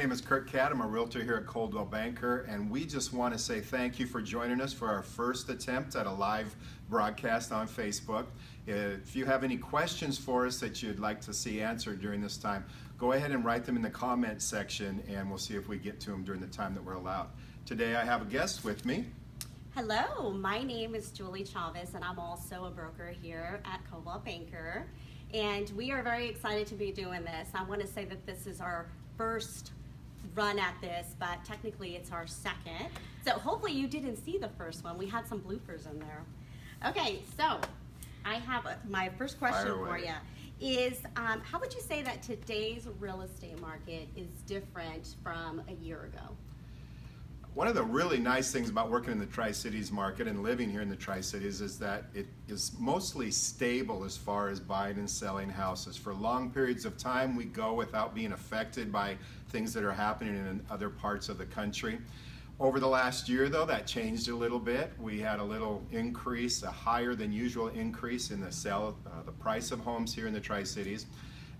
My name is Kirk. I'm a realtor here at Coldwell Banker, and we just want to say thank you for joining us for our first attempt at a live broadcast on Facebook. If you have any questions for us that you'd like to see answered during this time, go ahead and write them in the comments section, and we'll see if we get to them during the time that we're allowed. Today I have a guest with me. Hello, my name is Julie Chavez, and I'm also a broker here at Coldwell Banker. And we are very excited to be doing this. I want to say that this is our first run at this, but technically it's our second. So hopefully you didn't see the first one. We had some bloopers in there. Okay, so I have my first question for you is, how would you say that today's real estate market is different from a year ago? One of the really nice things about working in the Tri-Cities market and living here in the Tri-Cities is that it is mostly stable as far as buying and selling houses. For long periods of time, we go without being affected by things that are happening in other parts of the country. Over the last year, though, that changed a little bit. We had a little increase, a higher than usual increase in the price of homes here in the Tri-Cities.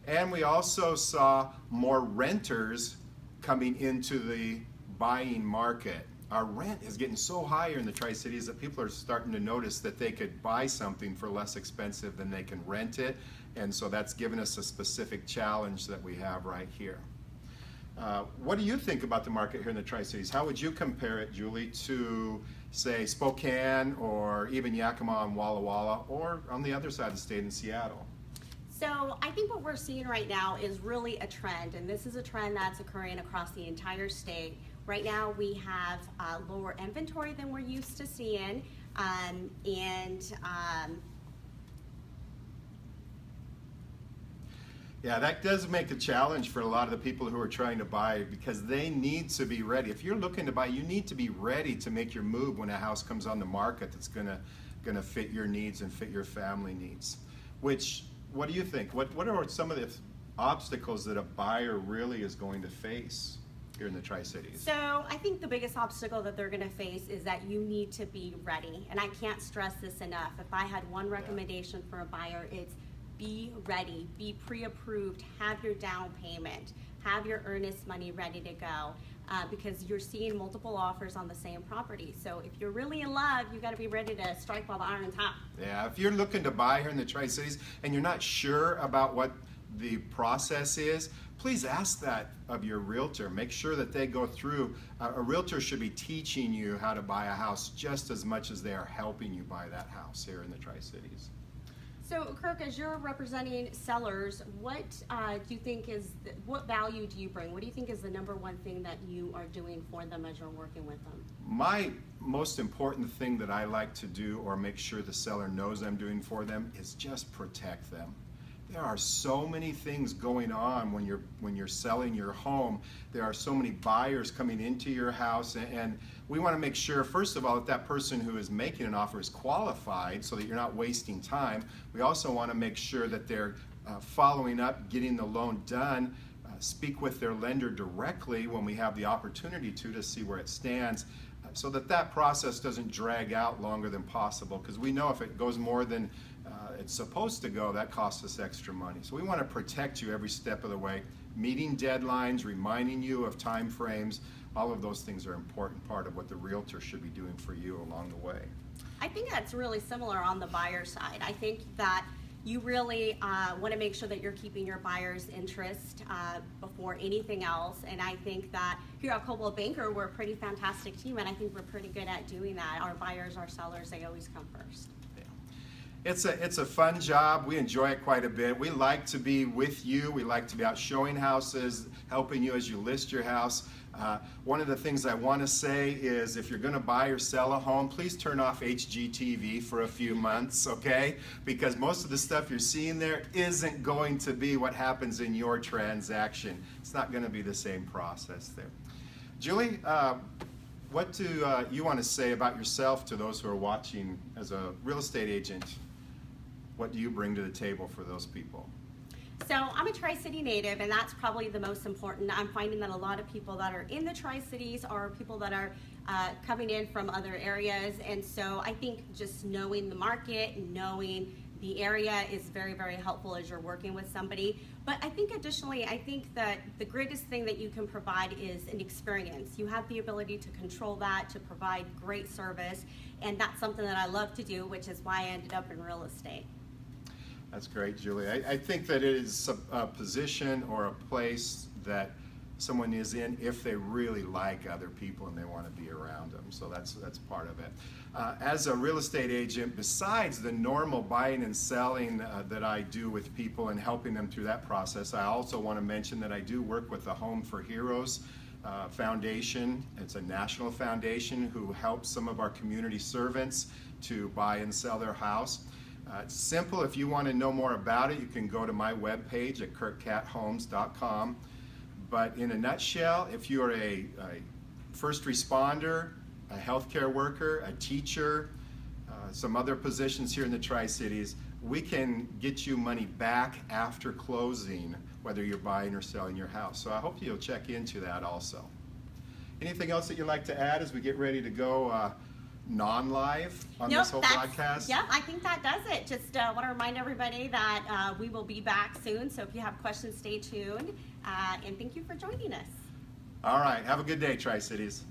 And we also saw more renters coming into the buying market. Our rent is getting so high here in the Tri-Cities that people are starting to notice that they could buy something for less expensive than they can rent it, and so that's given us a specific challenge that we have right here. What do you think about the market here in the Tri-Cities? How would you compare it, Julie, to say Spokane or even Yakima and Walla Walla, or on the other side of the state in Seattle? So I think what we're seeing right now is really a trend, and this is a trend that's occurring across the entire state. Right now we have lower inventory than we're used to seeing, yeah, that does make a challenge for a lot of the people who are trying to buy, because they need to be ready. If you're looking to buy, you need to be ready to make your move when a house comes on the market that's gonna fit your needs and fit your family needs. What do you think? What are some of the obstacles that a buyer really is going to face here in the Tri-Cities? So I think the biggest obstacle that they're going to face is that you need to be ready. And I can't stress this enough. If I had one recommendation for a buyer, it's be ready, be pre-approved, have your down payment, have your earnest money ready to go. Because you're seeing multiple offers on the same property. So if you're really in love, you got to be ready to strike while the iron's hot. Yeah, if you're looking to buy here in the Tri-Cities and you're not sure about what the process is, please ask that of your realtor. Make sure that they go through. A realtor should be teaching you how to buy a house just as much as they are helping you buy that house here in the Tri-Cities. So Kirk, as you're representing sellers, what do you think what value do you bring? What do you think is the number one thing that you are doing for them as you're working with them? My most important thing that I like to do, or make sure the seller knows I'm doing for them, is just protect them. There are so many things going on when you're selling your home. There are so many buyers coming into your house, and we want to make sure, first of all, that that person who is making an offer is qualified so that you're not wasting time. We also want to make sure that they're following up, getting the loan done, speak with their lender directly when we have the opportunity to see where it stands, so that that process doesn't drag out longer than possible, because we know if it goes more than it's supposed to go, that costs us extra money. So we want to protect you every step of the way, meeting deadlines, reminding you of time frames. All of those things are an important part of what the realtor should be doing for you along the way. I think that's really similar on the buyer side. I think that you really want to make sure that you're keeping your buyer's interest before anything else. And I think that here at Coldwell Banker, we're a pretty fantastic team, and I think we're pretty good at doing that. Our buyers, our sellers, they always come first. It's a fun job. We enjoy it quite a bit. We like to be with you. We like to be out showing houses, helping you as you list your house. One of the things I want to say is, if you're going to buy or sell a home, please turn off HGTV for a few months, okay? Because most of the stuff you're seeing there isn't going to be what happens in your transaction. It's not going to be the same process there. Julie, what do you want to say about yourself to those who are watching as a real estate agent? What do you bring to the table for those people? So I'm a Tri-City native, and that's probably the most important. I'm finding that a lot of people that are in the Tri-Cities are people that are coming in from other areas, and so I think just knowing the market, knowing The area is very, very helpful as you're working with somebody. But I think additionally, I think that the greatest thing that you can provide is an experience. You have the ability to control that, to provide great service, and that's something that I love to do, which is why I ended up in real estate. That's great, Julie. I think that it is a position or a place that someone is in if they really like other people and they want to be around them. So that's part of it. As a real estate agent, besides the normal buying and selling that I do with people and helping them through that process, I also want to mention that I do work with the Home for Heroes Foundation. It's a national foundation who helps some of our community servants to buy and sell their house. It's simple. If you want to know more about it, you can go to my webpage at kirkcathomes.com. But in a nutshell, if you're a first responder, a healthcare worker, a teacher, some other positions here in the Tri-Cities, we can get you money back after closing, whether you're buying or selling your house. So I hope you'll check into that also. Anything else that you'd like to add as we get ready to go non-live on this whole broadcast? Yeah, I think that does it. Just want to remind everybody that we will be back soon. So if you have questions, stay tuned. And thank you for joining us. All right. Have a good day, Tri-Cities.